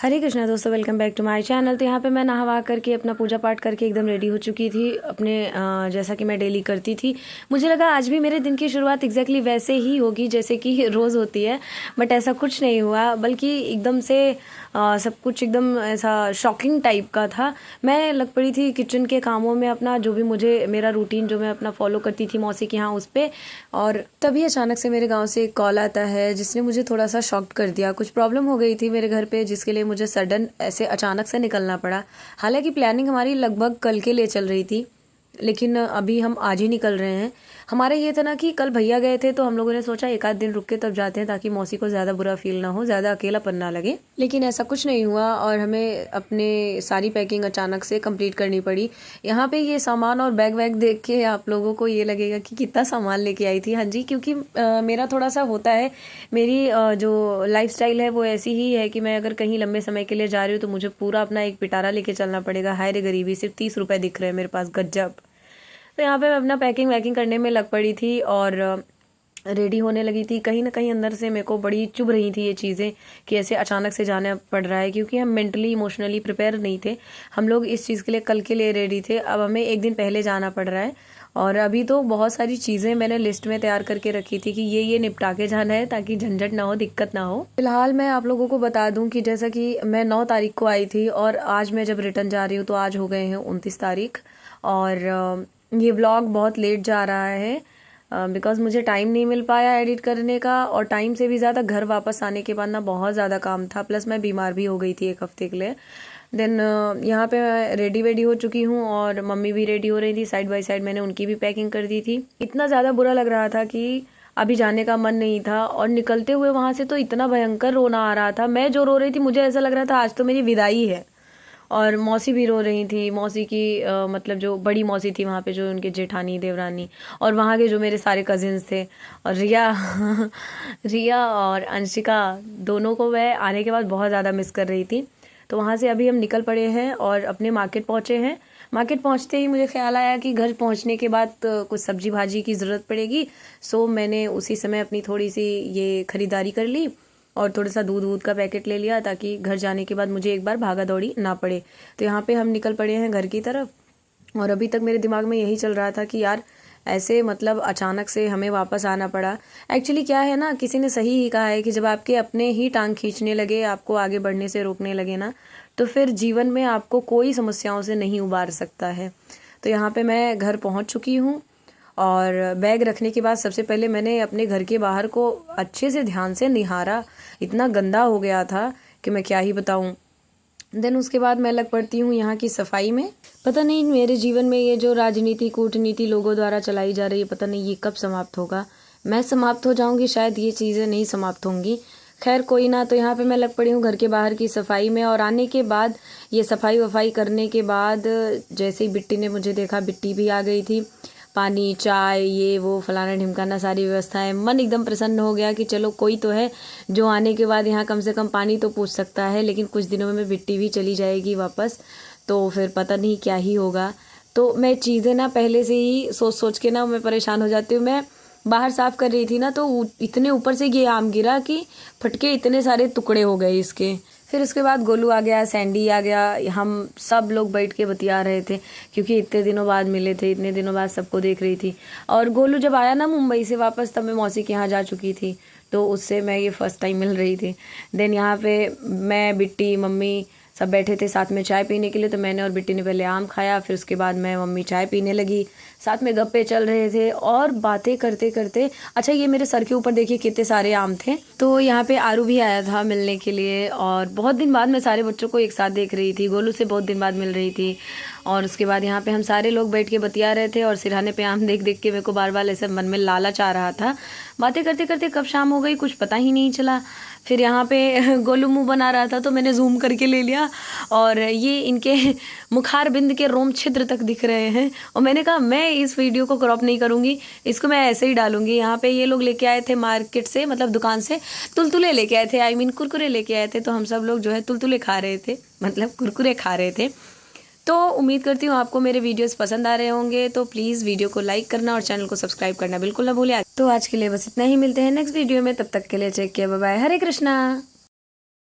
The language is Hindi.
हरे कृष्णा दोस्तों, welcome back to my channel. तो यहाँ पे मैं नहा करके अपना पूजा पाठ करके एकदम रेडी हो चुकी थी अपने जैसा कि मैं डेली करती थी। मुझे लगा आज भी मेरे दिन की शुरुआत एग्जैक्टली वैसे ही होगी जैसे कि रोज़ होती है, बट ऐसा कुछ नहीं हुआ, बल्कि एकदम से सब कुछ एकदम ऐसा शॉकिंग टाइप का था। मैं लग पड़ी थी किचन के कामों में, अपना जो भी मुझे मेरा रूटीन जो मैं अपना फॉलो करती थी मौसी के यहाँ उस पर। और तभी अचानक से मेरे गाँव से एक कॉल आता है जिसने मुझे थोड़ा सा शॉक कर दिया। कुछ प्रॉब्लम हो गई थी मेरे घर पे जिसके लिए मुझे सडन ऐसे अचानक से निकलना पड़ा। हालांकि प्लानिंग हमारी लगभग कल के लिए चल रही थी, लेकिन अभी हम आज ही निकल रहे हैं। हमारे ये था ना कि कल भैया गए थे तो हम लोगों ने सोचा एक आध दिन रुक के तब जाते हैं ताकि मौसी को ज़्यादा बुरा फील ना हो, ज़्यादा अकेलापन ना लगे। लेकिन ऐसा कुछ नहीं हुआ और हमें अपने सारी पैकिंग अचानक से कंप्लीट करनी पड़ी। यहाँ पे ये सामान और बैग वैग देख के आप लोगों को ये लगेगा कि कितना सामान लेके आई थी। हाँ जी, क्योंकि मेरा थोड़ा सा होता है, मेरी जो लाइफस्टाइल है वो ऐसी ही है कि मैं अगर कहीं लंबे समय के लिए जा रही हूँ तो मुझे पूरा अपना एक पिटारा लेके चलना पड़ेगा। हाय रे गरीबी, सिर्फ 30 रुपये दिख रहे हैं मेरे पास, गज्जब। तो यहाँ पे मैं अपना पैकिंग वैकिंग करने में लग पड़ी थी और रेडी होने लगी थी। कहीं ना कहीं अंदर से मेरे को बड़ी चुभ रही थी ये चीज़ें कि ऐसे अचानक से जाना पड़ रहा है, क्योंकि हम मेंटली इमोशनली प्रिपेयर नहीं थे। हम लोग इस चीज़ के लिए कल के लिए रेडी थे, अब हमें एक दिन पहले जाना पड़ रहा है। और अभी तो बहुत सारी चीज़ें मैंने लिस्ट में तैयार करके रखी थी कि ये निपटा के जाना है ताकि झंझट ना हो, दिक्कत ना हो। फिलहाल मैं आप लोगों को बता दूं कि जैसा कि मैं 9 तारीख को आई थी और आज मैं जब रिटर्न जा रही हूँ तो आज हो गए हैं 29 तारीख। और ये व्लॉग बहुत लेट जा रहा है बिकॉज मुझे टाइम नहीं मिल पाया एडिट करने का, और टाइम से भी ज़्यादा घर वापस आने के बाद ना बहुत ज़्यादा काम था, प्लस मैं बीमार भी हो गई थी 1 हफ्ते के लिए। देन यहाँ पे मैं रेडी वेडी हो चुकी हूँ और मम्मी भी रेडी हो रही थी, साइड बाय साइड मैंने उनकी भी पैकिंग कर दी थी। इतना ज़्यादा बुरा लग रहा था कि अभी जाने का मन नहीं था, और निकलते हुए वहाँ से तो इतना भयंकर रोना आ रहा था। मैं जो रो रही थी मुझे ऐसा लग रहा था आज तो मेरी विदाई है। और मौसी भी रो रही थी। मौसी की मतलब जो बड़ी मौसी थी वहाँ पे, जो उनके जेठानी देवरानी, और वहाँ के जो मेरे सारे कजिन्स थे, और रिया और अंशिका, दोनों को मैं आने के बाद बहुत ज़्यादा मिस कर रही थी। तो वहाँ से अभी हम निकल पड़े हैं और अपने मार्केट पहुँचे हैं। मार्केट पहुँचते ही मुझे ख्याल आया कि घर पहुँचने के बाद कुछ सब्जी भाजी की ज़रूरत पड़ेगी, सो मैंने उसी समय अपनी थोड़ी सी ये ख़रीदारी कर ली और थोड़ा सा दूध का पैकेट ले लिया ताकि घर जाने के बाद मुझे एक बार भागा दौड़ी ना पड़े। तो यहाँ पे हम निकल पड़े हैं घर की तरफ, और अभी तक मेरे दिमाग में यही चल रहा था कि यार ऐसे मतलब अचानक से हमें वापस आना पड़ा। एक्चुअली क्या है ना, किसी ने सही ही कहा है कि जब आपके अपने ही टांग खींचने लगे, आपको आगे बढ़ने से रोकने लगे ना, तो फिर जीवन में आपको कोई समस्याओं से नहीं उबार सकता है। तो यहाँ पे मैं घर पहुँच चुकी हूँ, और बैग रखने के बाद सबसे पहले मैंने अपने घर के बाहर को अच्छे से ध्यान से निहारा। इतना गंदा हो गया था कि मैं क्या ही बताऊं। देन उसके बाद मैं लग पड़ती हूँ यहाँ की सफाई में। पता नहीं मेरे जीवन में ये जो राजनीति कूटनीति लोगों द्वारा चलाई जा रही है, पता नहीं ये कब समाप्त होगा। मैं समाप्त हो जाऊंगी, शायद ये चीज़ें नहीं समाप्त होंगी। खैर कोई ना। तो यहाँ पे मैं लग पड़ी हूँ घर के बाहर की सफाई में, और आने के बाद ये सफाई वफाई करने के बाद जैसे ही बिट्टी ने मुझे देखा, बिट्टी भी आ गई थी। पानी, चाय, ये वो फलाना ढिमकाना सारी व्यवस्थाएं, मन एकदम प्रसन्न हो गया कि चलो कोई तो है जो आने के बाद यहाँ कम से कम पानी तो पूछ सकता है। लेकिन कुछ दिनों में बिट्टी भी चली जाएगी वापस, तो फिर पता नहीं क्या ही होगा। तो मैं चीज़ें ना पहले से ही सोच के ना मैं परेशान हो जाती हूँ। मैं बाहर साफ़ कर रही थी ना, तो इतने ऊपर से ये आम गिरा कि फटके इतने सारे टुकड़े हो गए इसके। फिर उसके बाद गोलू आ गया, सैंडी आ गया, हम सब लोग बैठ के बतिया रहे थे क्योंकि इतने दिनों बाद मिले थे, इतने दिनों बाद सबको देख रही थी। और गोलू जब आया ना मुंबई से वापस, तब मैं मौसी के यहाँ जा चुकी थी, तो उससे मैं ये फर्स्ट टाइम मिल रही थी। देन यहाँ पे मैं, बिट्टी, मम्मी सब बैठे थे साथ में चाय पीने के लिए। तो मैंने और बिट्टी ने पहले आम खाया, फिर उसके बाद मैं, मम्मी चाय पीने लगी। साथ में गप्पे चल रहे थे और बातें करते करते, अच्छा ये मेरे सर के ऊपर देखिए कितने सारे आम थे। तो यहाँ पे आरू भी आया था मिलने के लिए, और बहुत दिन बाद मैं सारे बच्चों को एक साथ देख रही थी। गोलू से बहुत दिन बाद मिल रही थी। और उसके बाद यहाँ पे हम सारे लोग बैठ के बतिया रहे थे, और सिरहाने पे आम देख देख के मेरे को बार बार ऐसे मन में लालच आ रहा था। बातें करते करते कब शाम हो गई कुछ पता ही नहीं चला। फिर यहाँ पे गोलू मुँह बना रहा था तो मैंने जूम करके ले लिया, और ये इनके मुखार बिंद के रोम छिद्र तक दिख रहे हैं। और मैंने कहा मैं इस वीडियो को क्रॉप नहीं करूँगी, इसको मैं ऐसे ही डालूंगी। यहाँ पे ये लोग लेके आए थे मार्केट से, मतलब दुकान से तुलतुले लेके आए थे, आई मीन कुरकुरे लेके आए थे। तो हम सब लोग जो है तुलतुले खा रहे थे, मतलब कुरकुरे खा रहे थे। तो उम्मीद करती हूँ आपको मेरे वीडियोस पसंद आ रहे होंगे। तो प्लीज़ वीडियो को लाइक करना और चैनल को सब्सक्राइब करना बिल्कुल ना भूलें। तो आज के लिए बस इतना ही, मिलते हैं नेक्स्ट वीडियो में, तब तक के लिए टेक केयर, बाय बाय, हरे कृष्णा।